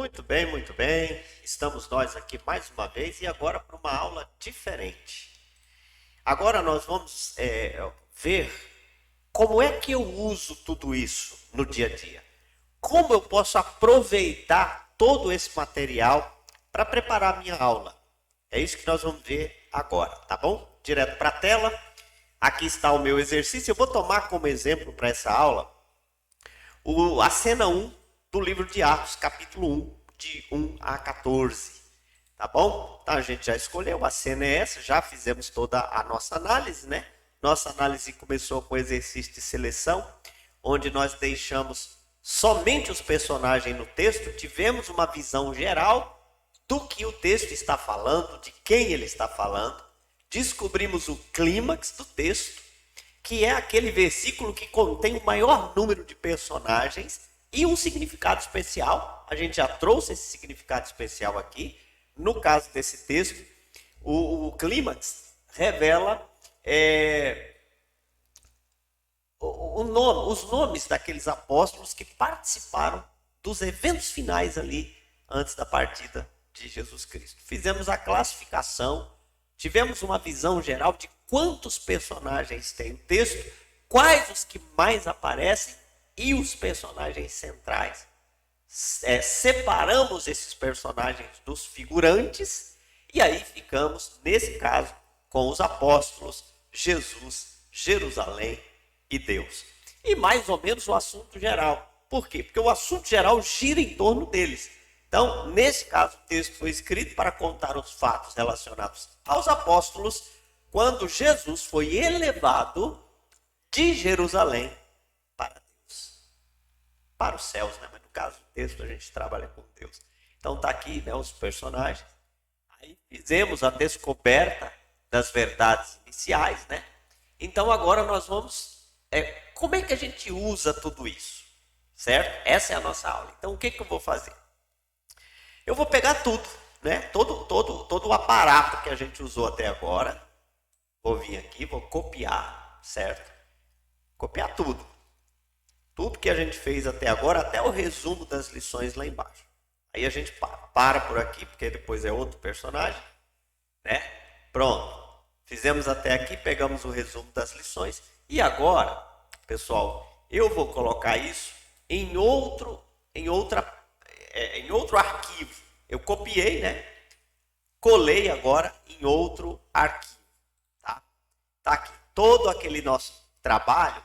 Muito bem, muito bem. Estamos nós aqui mais uma vez e agora para uma aula diferente. Agora nós vamos ver como é que eu uso tudo isso no dia a dia. Como eu posso aproveitar todo esse material para preparar a minha aula. É isso que nós vamos ver agora, tá bom? Direto para a tela. Aqui está o meu exercício. Eu vou tomar como exemplo para essa aula a cena 1 do livro de Atos, capítulo 1, de 1 a 14. Tá bom? Então a gente já escolheu, a cena é essa, já fizemos toda a nossa análise, né? Nossa análise começou com o exercício de seleção, onde nós deixamos somente os personagens no texto, tivemos uma visão geral do que o texto está falando, de quem ele está falando, descobrimos o clímax do texto, que é aquele versículo que contém o maior número de personagens e um significado especial. A gente já trouxe esse significado especial aqui. No caso desse texto, o clímax revela os nomes daqueles apóstolos que participaram dos eventos finais ali antes da partida de Jesus Cristo. Fizemos a classificação, tivemos uma visão geral de quantos personagens tem o texto, quais os que mais aparecem e os personagens centrais. Separamos esses personagens dos figurantes e aí ficamos, nesse caso, com os apóstolos, Jesus, Jerusalém e Deus. E mais ou menos o assunto geral. Por quê? Porque o assunto geral gira em torno deles. Então, nesse caso, o texto foi escrito para contar os fatos relacionados aos apóstolos quando Jesus foi elevado de Jerusalém para Deus. Para os céus, né? Mas no caso do texto a gente trabalha com Deus. Então está aqui, né, os personagens. Aí fizemos a descoberta das verdades iniciais, né? Então agora nós vamos... como é que a gente usa tudo isso? Certo? Essa é a nossa aula. Então o que eu vou fazer? Eu vou pegar tudo, né? Todo o aparato que a gente usou até agora. Vou vir aqui, vou copiar, certo? Copiar tudo. Tudo que a gente fez até agora, até o resumo das lições lá embaixo. Aí a gente para por aqui, porque depois é outro personagem, né? Pronto. Fizemos até aqui, pegamos o resumo das lições. E agora, pessoal, eu vou colocar isso em outro arquivo. Eu copiei, né? Colei agora em outro arquivo. Tá aqui todo aquele nosso trabalho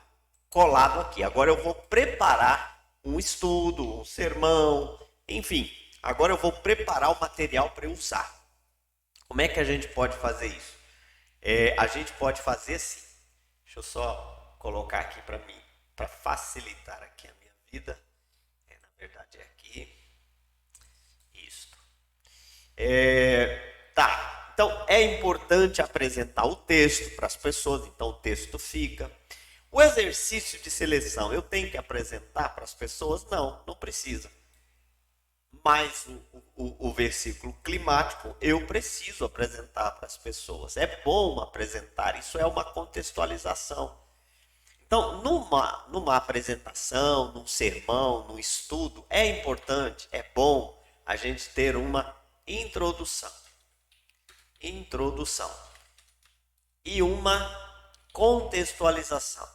colado aqui. Agora eu vou preparar um estudo, um sermão, enfim. Agora eu vou preparar o material para eu usar. Como é que a gente pode fazer isso? A gente pode fazer assim. Deixa eu só colocar aqui para mim, para facilitar aqui a minha vida. Na verdade é aqui. Isto. Tá. Então é importante apresentar o texto para as pessoas. Então o texto fica. O exercício de seleção, eu tenho que apresentar para as pessoas? Não, não precisa. Mas o versículo climático, eu preciso apresentar para as pessoas. É bom apresentar, isso é uma contextualização. Então, numa apresentação, num sermão, num estudo, é importante, é bom a gente ter uma introdução. E uma contextualização.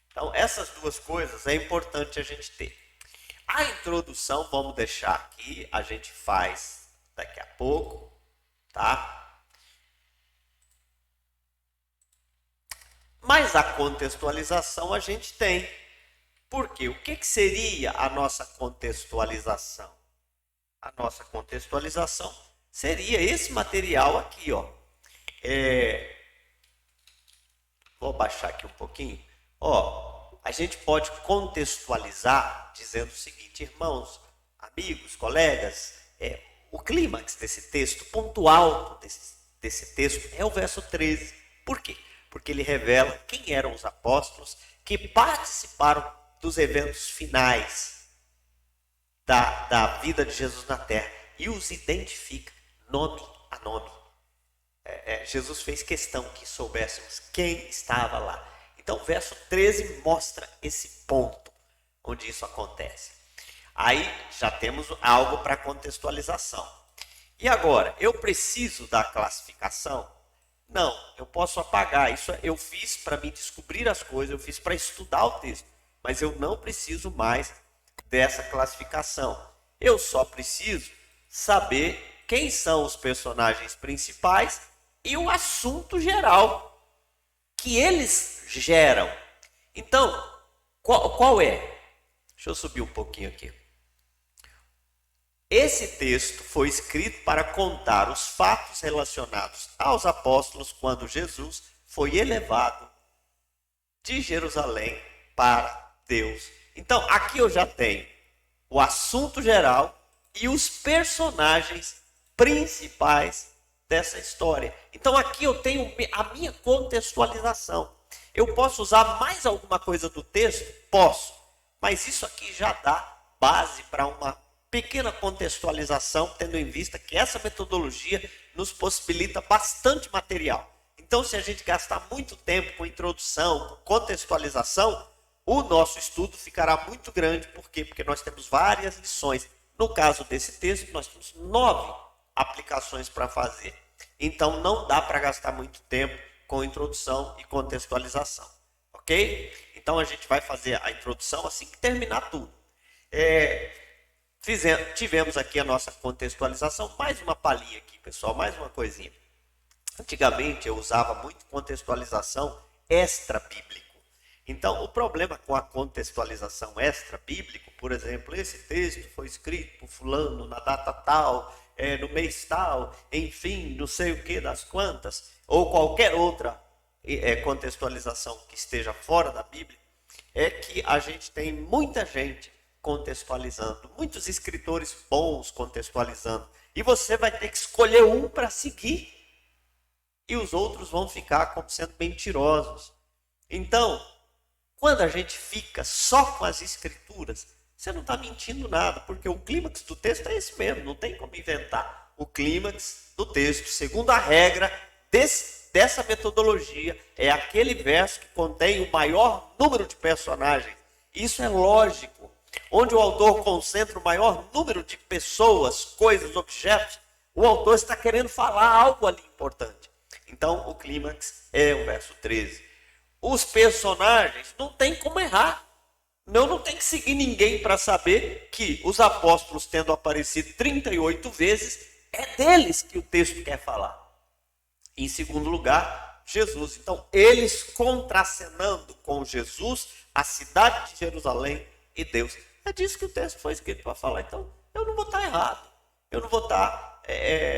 Então, essas duas coisas é importante a gente ter. A introdução, vamos deixar aqui, a gente faz daqui a pouco, tá? Mas a contextualização a gente tem. Por quê? O que seria a nossa contextualização? A nossa contextualização seria esse material aqui, ó. Vou baixar aqui um pouquinho. A gente pode contextualizar dizendo o seguinte, irmãos, amigos, colegas, o clímax desse texto, o ponto alto desse texto é o verso 13. Por quê? Porque ele revela quem eram os apóstolos que participaram dos eventos finais da vida de Jesus na terra e os identifica nome a nome. Jesus fez questão que soubéssemos quem estava lá. Então, o verso 13 mostra esse ponto. onde isso acontece. Aí já temos algo para contextualização. E agora, eu preciso da classificação? Não, eu posso apagar. Isso eu fiz para me descobrir as coisas, eu fiz para estudar o texto, mas eu não preciso mais dessa classificação. Eu só preciso saber quem são os personagens principais e o assunto geral que eles geram. Então, qual é? Deixa eu subir um pouquinho aqui. Esse texto foi escrito para contar os fatos relacionados aos apóstolos quando Jesus foi elevado de Jerusalém para Deus. Então, aqui eu já tenho o assunto geral e os personagens principais dessa história. Então, aqui eu tenho a minha contextualização. Eu posso usar mais alguma coisa do texto? Posso. Mas isso aqui já dá base para uma pequena contextualização, tendo em vista que essa metodologia nos possibilita bastante material. Então, se a gente gastar muito tempo com introdução, com contextualização, o nosso estudo ficará muito grande. Por quê? Porque nós temos várias lições. No caso desse texto, nós temos 9 aplicações para fazer. Então, não dá para gastar muito tempo com introdução e contextualização. Ok? Então, a gente vai fazer a introdução assim que terminar tudo. Tivemos aqui a nossa contextualização. Mais uma palhinha aqui, pessoal, mais uma coisinha. Antigamente eu usava muito contextualização extra-bíblico. Então, o problema com a contextualização extra-bíblico, por exemplo, esse texto foi escrito por fulano na data tal, no mês tal, enfim, não sei o que das quantas, ou qualquer outra contextualização que esteja fora da Bíblia, é que a gente tem muita gente contextualizando, muitos escritores bons contextualizando, e você vai ter que escolher um para seguir, e os outros vão ficar como sendo mentirosos. Então, quando a gente fica só com as escrituras, você não está mentindo nada, porque o clímax do texto é esse mesmo, não tem como inventar. O clímax do texto, segundo a regra dessa metodologia, é aquele verso que contém o maior número de personagens. Isso é lógico. Onde o autor concentra o maior número de pessoas, coisas, objetos, o autor está querendo falar algo ali importante. Então, o clímax é o verso 13. Os personagens não tem como errar. Não tem que seguir ninguém para saber que os apóstolos, tendo aparecido 38 vezes, é deles que o texto quer falar. Em segundo lugar, Jesus. Então, eles contracenando com Jesus, a cidade de Jerusalém e Deus. É disso que o texto foi escrito para falar. Então, eu não vou estar errado. Eu não vou estar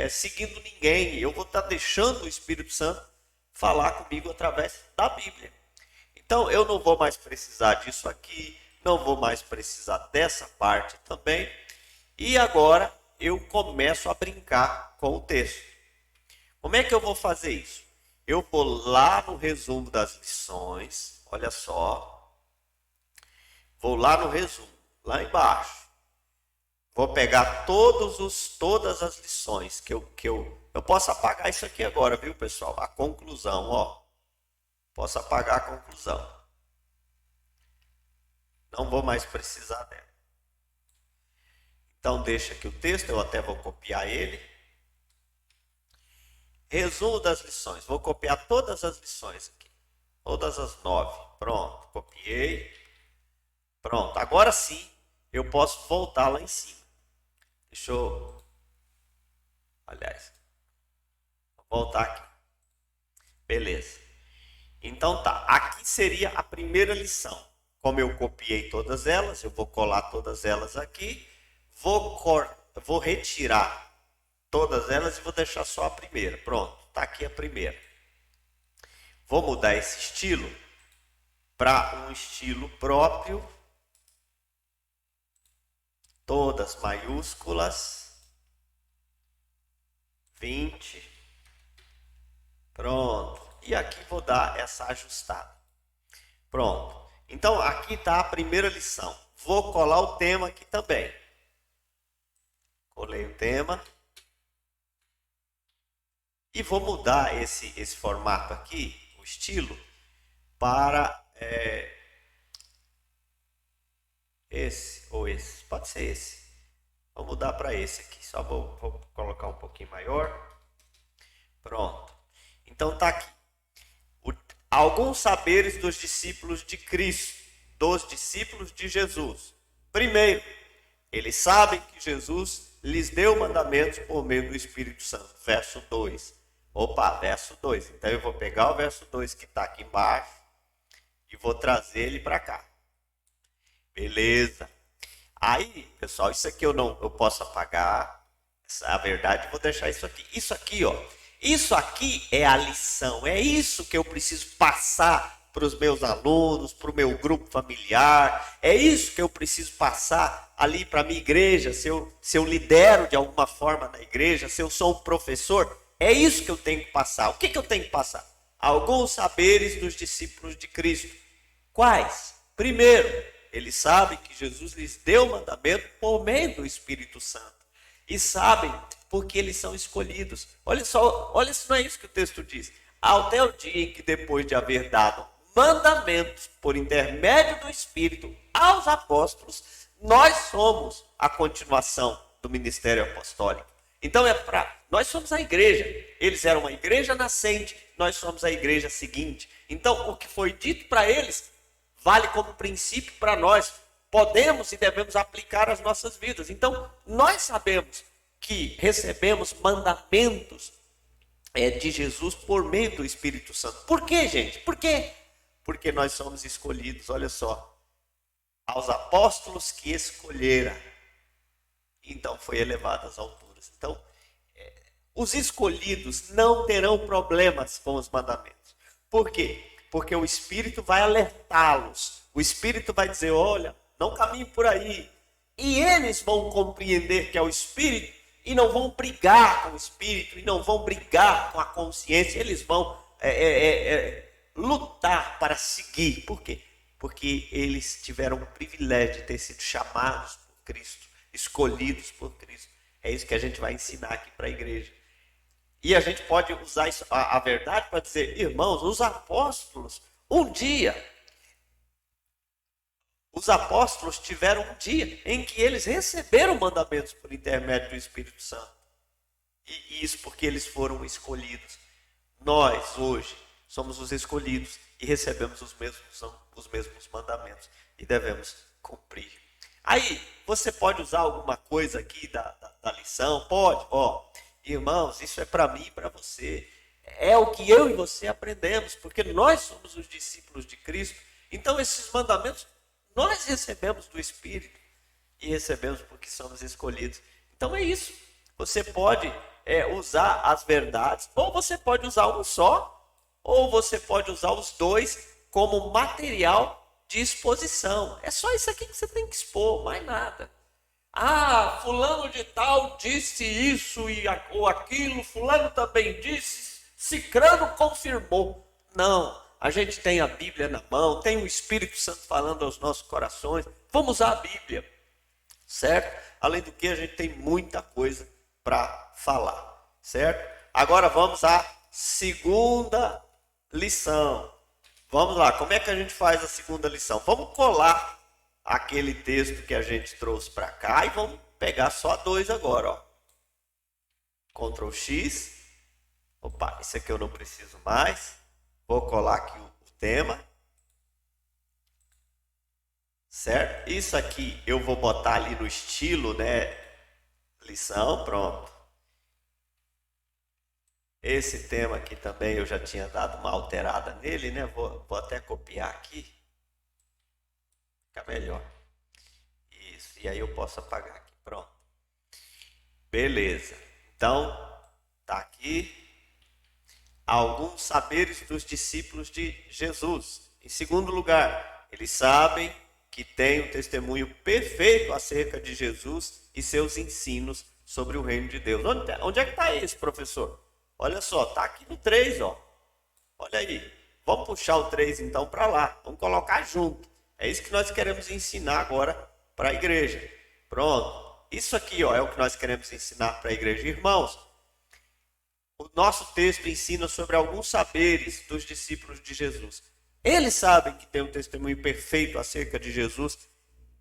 seguindo ninguém. Eu vou estar deixando o Espírito Santo falar comigo através da Bíblia. Então, eu não vou mais precisar disso aqui. Não vou mais precisar dessa parte também. E agora, eu começo a brincar com o texto. Como é que eu vou fazer isso? Eu vou lá no resumo das lições. Olha só. Vou lá no resumo. Lá embaixo. Vou pegar todas as lições que eu posso apagar isso aqui agora, viu, pessoal? A conclusão, ó. Posso apagar a conclusão. Não vou mais precisar dela. Então, deixa aqui o texto, eu até vou copiar ele. Resumo das lições. Vou copiar todas as lições aqui. Todas as 9. Pronto, copiei. Pronto, agora sim eu posso voltar lá em cima. Deixa eu... Aliás, vou voltar aqui. Beleza. Então tá, aqui seria a primeira lição. Como eu copiei todas elas, eu vou colar todas elas aqui. Vou retirar todas elas e vou deixar só a primeira. Pronto, tá aqui a primeira. Vou mudar esse estilo para um estilo próprio. Todas maiúsculas. 20. Pronto. E aqui vou dar essa ajustada. Pronto. Então, aqui está a primeira lição. Vou colar o tema aqui também. Colei o tema. E vou mudar esse formato aqui, o estilo, para esse ou esse? Pode ser esse. Vou mudar para esse aqui. Só vou colocar um pouquinho maior. Pronto. Então tá aqui. Alguns saberes dos discípulos de Cristo, dos discípulos de Jesus. Primeiro, eles sabem que Jesus lhes deu mandamentos por meio do Espírito Santo. Verso 2. Opa, verso 2. Então eu vou pegar o verso 2 que está aqui embaixo e vou trazer ele para cá. Beleza. Aí, pessoal, isso aqui eu posso apagar. A verdade, vou deixar isso aqui. Isso aqui, ó. Isso aqui é a lição. É isso que eu preciso passar para os meus alunos, para o meu grupo familiar. É isso que eu preciso passar ali para a minha igreja. Se eu lidero de alguma forma na igreja, se eu sou um professor, é isso que eu tenho que passar. O que eu tenho que passar? Alguns saberes dos discípulos de Cristo. Quais? Primeiro, eles sabem que Jesus lhes deu o mandamento por meio do Espírito Santo. E sabem porque eles são escolhidos. Olha só, olha se não é isso que o texto diz. Até o dia em que, depois de haver dado mandamentos por intermédio do Espírito aos apóstolos, nós somos a continuação do ministério apostólico. Então nós somos a igreja. Eles eram uma igreja nascente, nós somos a igreja seguinte. Então o que foi dito para eles vale como princípio para nós. Podemos e devemos aplicar às nossas vidas. Então nós sabemos que recebemos mandamentos de Jesus por meio do Espírito Santo. Por quê, gente? Por quê? Porque nós somos escolhidos, olha só, aos apóstolos que escolheram. Então foi elevado às alturas. Então, os escolhidos não terão problemas com os mandamentos. Por quê? Porque o Espírito vai alertá-los. O Espírito vai dizer, olha, não caminhe por aí. E eles vão compreender que é o Espírito e não vão brigar com o Espírito, e não vão brigar com a consciência. Eles vão lutar para seguir. Por quê? Porque eles tiveram o privilégio de ter sido chamados por Cristo, escolhidos por Cristo. É isso que a gente vai ensinar aqui para a igreja. E a gente pode usar isso, a verdade para dizer, irmãos, os apóstolos, um dia, os apóstolos tiveram um dia em que eles receberam mandamentos por intermédio do Espírito Santo. E isso porque eles foram escolhidos. Nós, hoje, somos os escolhidos e recebemos os mesmos mandamentos e devemos cumprir. Aí, você pode usar alguma coisa aqui da lição? Pode. Irmãos, isso é para mim e para você. É o que eu e você aprendemos, porque nós somos os discípulos de Cristo. Então, esses mandamentos nós recebemos do Espírito e recebemos porque somos escolhidos. Então é isso. Você pode usar as verdades, ou você pode usar um só, ou você pode usar os dois como material de exposição. É só isso aqui que você tem que expor, mais nada. Ah, fulano de tal disse isso ou aquilo, fulano também disse, cicrano confirmou. Não. A gente tem a Bíblia na mão, tem o Espírito Santo falando aos nossos corações. Vamos usar a Bíblia, certo? Além do que, a gente tem muita coisa para falar, certo? Agora vamos à segunda lição. Vamos lá, como é que a gente faz a segunda lição? Vamos colar aquele texto que a gente trouxe para cá e vamos pegar só dois agora, ó. Ctrl X. Opa, esse aqui eu não preciso mais. Vou colar aqui o tema, certo? Isso aqui eu vou botar ali no estilo, né? Lição, pronto. Esse tema aqui também eu já tinha dado uma alterada nele, né? Vou até copiar aqui. Fica melhor. Isso, e aí eu posso apagar aqui, pronto. Beleza. Então, tá aqui. Alguns saberes dos discípulos de Jesus. Em segundo lugar, eles sabem que têm um testemunho perfeito acerca de Jesus e seus ensinos sobre o reino de Deus. Onde é que está esse, professor? Olha só, está aqui no 3, ó. Olha aí. Vamos puxar o 3 então para lá. Vamos colocar junto. É isso que nós queremos ensinar agora para a igreja. Pronto. Isso aqui, ó, é o que nós queremos ensinar para a igreja. Irmãos, o nosso texto ensina sobre alguns saberes dos discípulos de Jesus. Eles sabem que tem um testemunho perfeito acerca de Jesus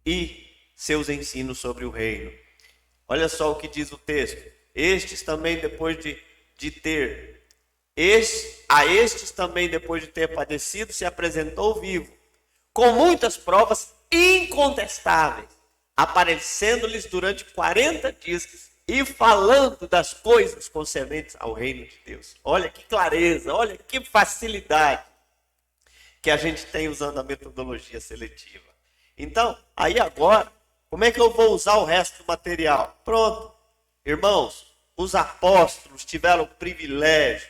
e seus ensinos sobre o reino. Olha só o que diz o texto. Estes também, depois de ter padecido, se apresentou vivo, com muitas provas incontestáveis, aparecendo-lhes durante 40 dias e falando das coisas concernentes ao reino de Deus. Olha que clareza, olha que facilidade que a gente tem usando a metodologia seletiva. Então, aí agora, como é que eu vou usar o resto do material? Pronto. Irmãos, os apóstolos tiveram o privilégio,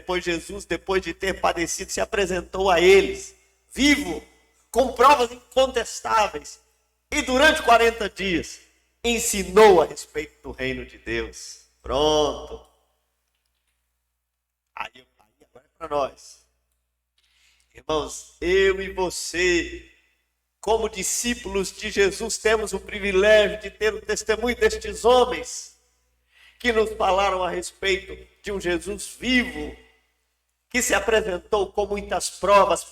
pois Jesus, depois de ter padecido, se apresentou a eles, vivo, com provas incontestáveis, e durante 40 dias, ensinou a respeito do reino de Deus. Pronto. Aí agora é para nós. Irmãos, eu e você, como discípulos de Jesus, temos o privilégio de ter o testemunho destes homens que nos falaram a respeito de um Jesus vivo, que se apresentou com muitas provas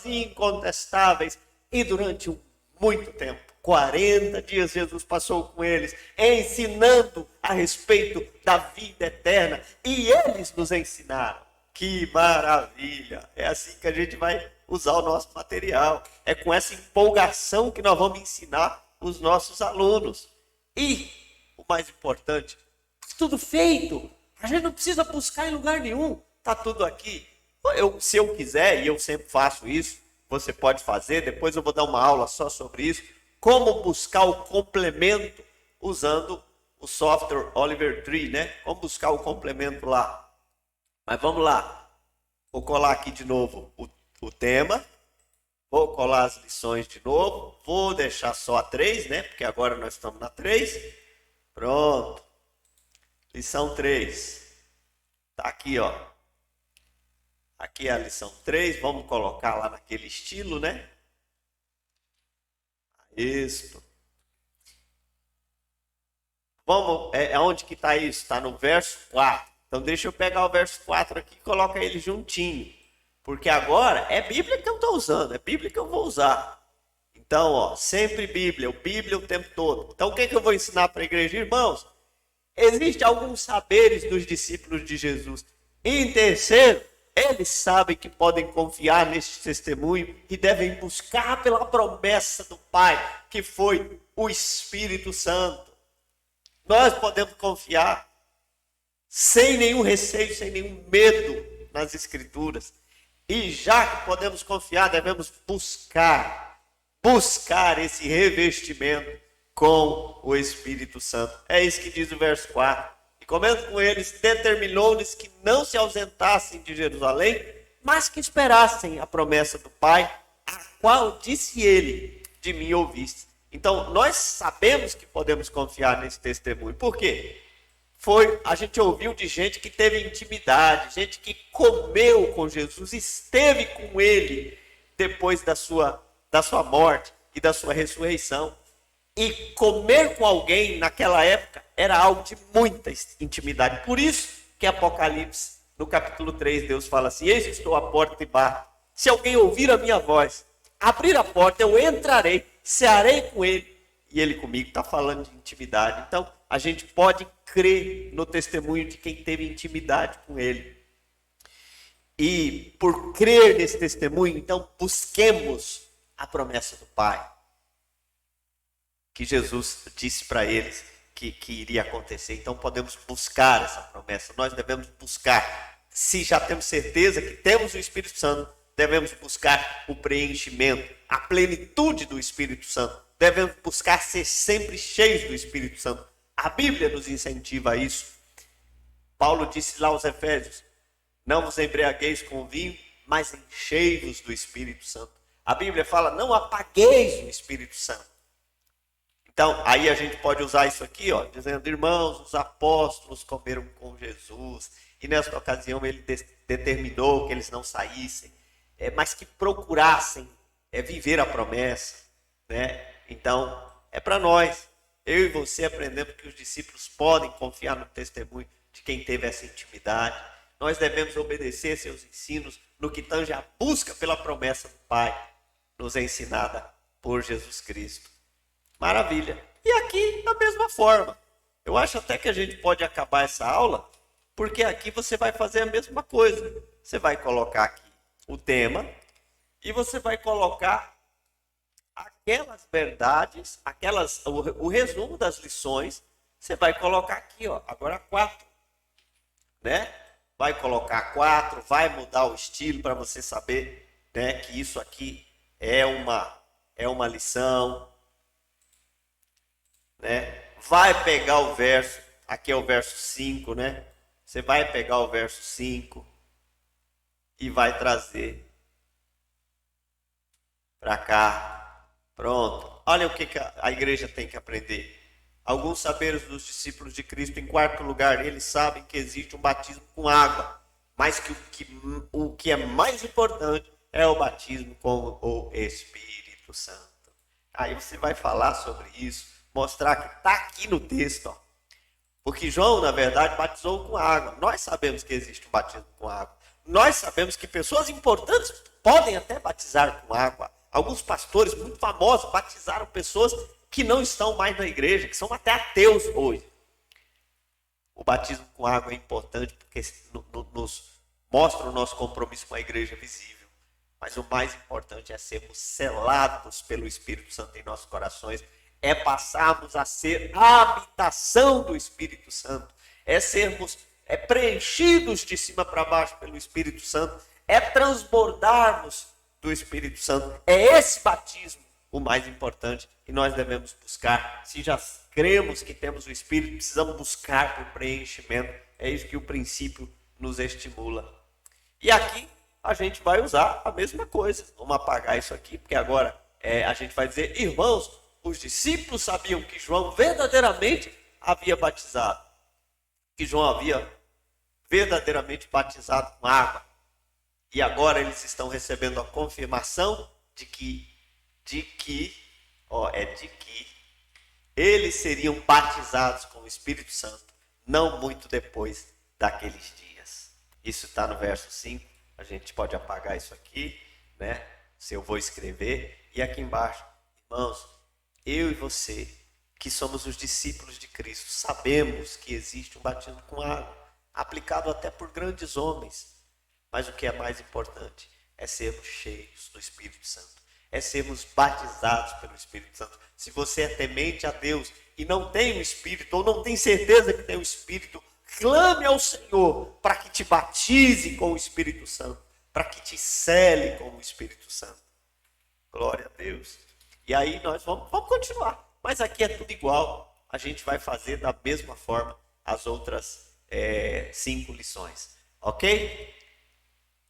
incontestáveis, e durante muito tempo, 40 dias, Jesus passou com eles, ensinando a respeito da vida eterna, e eles nos ensinaram. Que maravilha! É assim que a gente vai usar o nosso material. É com essa empolgação que nós vamos ensinar os nossos alunos. E, o mais importante, tudo feito. A gente não precisa buscar em lugar nenhum. Está tudo aqui. Se eu quiser, e eu sempre faço isso, você pode fazer, depois eu vou dar uma aula só sobre isso, como buscar o complemento usando o software Oliver Tree, né? Como buscar o complemento lá. Mas vamos lá, vou colar aqui de novo o tema, vou colar as lições de novo, vou deixar só a 3, né? Porque agora nós estamos na 3. Pronto, lição 3, tá aqui, ó. Aqui é a lição 3, vamos colocar lá naquele estilo, né? Isso. Vamos, onde que está isso? Está no verso 4. Então deixa eu pegar o verso 4 aqui e colocar ele juntinho. Porque agora é Bíblia que eu estou usando, é Bíblia que eu vou usar. Então, ó, sempre Bíblia o tempo todo. Então o que eu vou ensinar para a igreja? Irmãos, existem alguns saberes dos discípulos de Jesus. Em terceiro, eles sabem que podem confiar neste testemunho e devem buscar pela promessa do Pai, que foi o Espírito Santo. Nós podemos confiar sem nenhum receio, sem nenhum medo nas Escrituras. E já que podemos confiar, devemos buscar esse revestimento com o Espírito Santo. É isso que diz o verso 4. E comendo com eles, determinou-lhes que não se ausentassem de Jerusalém, mas que esperassem a promessa do Pai, a qual disse ele, de mim ouviste. Então, nós sabemos que podemos confiar nesse testemunho. Por quê? A gente ouviu de gente que teve intimidade, gente que comeu com Jesus, esteve com ele depois da sua morte e da sua ressurreição. E comer com alguém naquela época era algo de muita intimidade. Por isso que Apocalipse, no capítulo 3, Deus fala assim: eis que estou à porta e bato. Se alguém ouvir a minha voz, abrir a porta, eu entrarei, cearei com ele e ele comigo. Está falando de intimidade. Então, a gente pode crer no testemunho de quem teve intimidade com ele. E por crer nesse testemunho, então, busquemos a promessa do Pai, que Jesus disse para eles que iria acontecer. Então, podemos buscar essa promessa. Nós devemos buscar. Se já temos certeza que temos o Espírito Santo, devemos buscar o preenchimento, a plenitude do Espírito Santo. Devemos buscar ser sempre cheios do Espírito Santo. A Bíblia nos incentiva a isso. Paulo disse lá aos Efésios: não vos embriagueis com vinho, mas enchei-vos do Espírito Santo. A Bíblia fala: não apagueis o Espírito Santo. Então, aí a gente pode usar isso aqui, ó, dizendo: irmãos, os apóstolos comeram com Jesus, e nessa ocasião ele determinou que eles não saíssem, mas que procurassem viver a promessa, né? Então, é para nós. Eu e você aprendemos que os discípulos podem confiar no testemunho de quem teve essa intimidade. Nós devemos obedecer seus ensinos no que tange a busca pela promessa do Pai nos ensinada por Jesus Cristo. Maravilha. E aqui, da mesma forma. Eu acho até que a gente pode acabar essa aula, porque aqui você vai fazer a mesma coisa. Você vai colocar aqui o tema e você vai colocar aquelas verdades, o resumo das lições. Você vai colocar aqui, ó, agora 4, né? Vai colocar 4, vai mudar o estilo para você saber, né, que isso aqui é uma lição, né? Vai pegar o verso, aqui é o verso 5, né? Você vai pegar o verso 5 e vai trazer para cá. Pronto. Olha o que a igreja tem que aprender. Alguns saberes dos discípulos de Cristo, em quarto lugar, eles sabem que existe um batismo com água, mas que o que é mais importante é o batismo com o Espírito Santo. Aí você vai falar sobre isso, mostrar que está aqui no texto, ó. Porque João, na verdade, batizou com água. Nós sabemos que existe um batismo com água. Nós sabemos que pessoas importantes podem até batizar com água. Alguns pastores muito famosos batizaram pessoas que não estão mais na igreja, que são até ateus hoje. O batismo com água é importante porque nos mostra o nosso compromisso com a igreja visível. Mas o mais importante é sermos selados pelo Espírito Santo em nossos corações, é passarmos a ser a habitação do Espírito Santo, é sermos preenchidos de cima para baixo pelo Espírito Santo, é transbordarmos do Espírito Santo. É esse batismo o mais importante e nós devemos buscar. Se já cremos que temos o Espírito, precisamos buscar por preenchimento. É isso que o princípio nos estimula. E aqui a gente vai usar a mesma coisa. Vamos apagar isso aqui, porque agora a gente vai dizer: irmãos, os discípulos sabiam que João verdadeiramente havia batizado. Que João havia verdadeiramente batizado com água. E agora eles estão recebendo a confirmação de que eles seriam batizados com o Espírito Santo, não muito depois daqueles dias. Isso está no verso 5. A gente pode apagar isso aqui, né? Se eu vou escrever. E aqui embaixo, irmãos, eu e você, que somos os discípulos de Cristo, sabemos que existe um batismo com água, aplicado até por grandes homens. Mas o que é mais importante é sermos cheios do Espírito Santo, é sermos batizados pelo Espírito Santo. Se você é temente a Deus e não tem o Espírito, ou não tem certeza que tem o Espírito, clame ao Senhor para que te batize com o Espírito Santo, para que te cele com o Espírito Santo. Glória a Deus. E aí nós vamos continuar. Mas aqui é tudo igual. A gente vai fazer da mesma forma as outras 5 lições. Ok?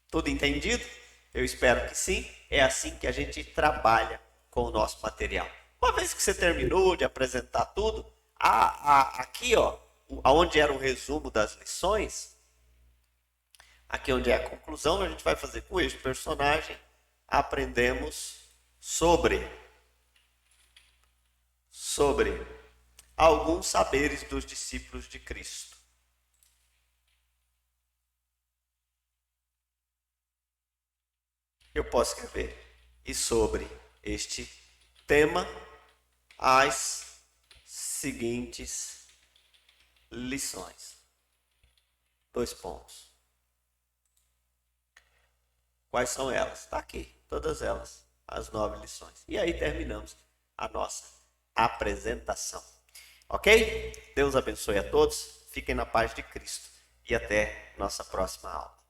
Tudo entendido? Eu espero que sim. É assim que a gente trabalha com o nosso material. Uma vez que você terminou de apresentar tudo, aqui, ó, onde era o resumo das lições, aqui onde é a conclusão, a gente vai fazer com este personagem, aprendemos sobre alguns saberes dos discípulos de Cristo. Eu posso escrever: e sobre este tema, as seguintes lições. 2 pontos. Quais são elas? Está aqui, todas elas, as 9 lições. E aí terminamos a nossa apresentação. Ok? Deus abençoe a todos, fiquem na paz de Cristo e até nossa próxima aula.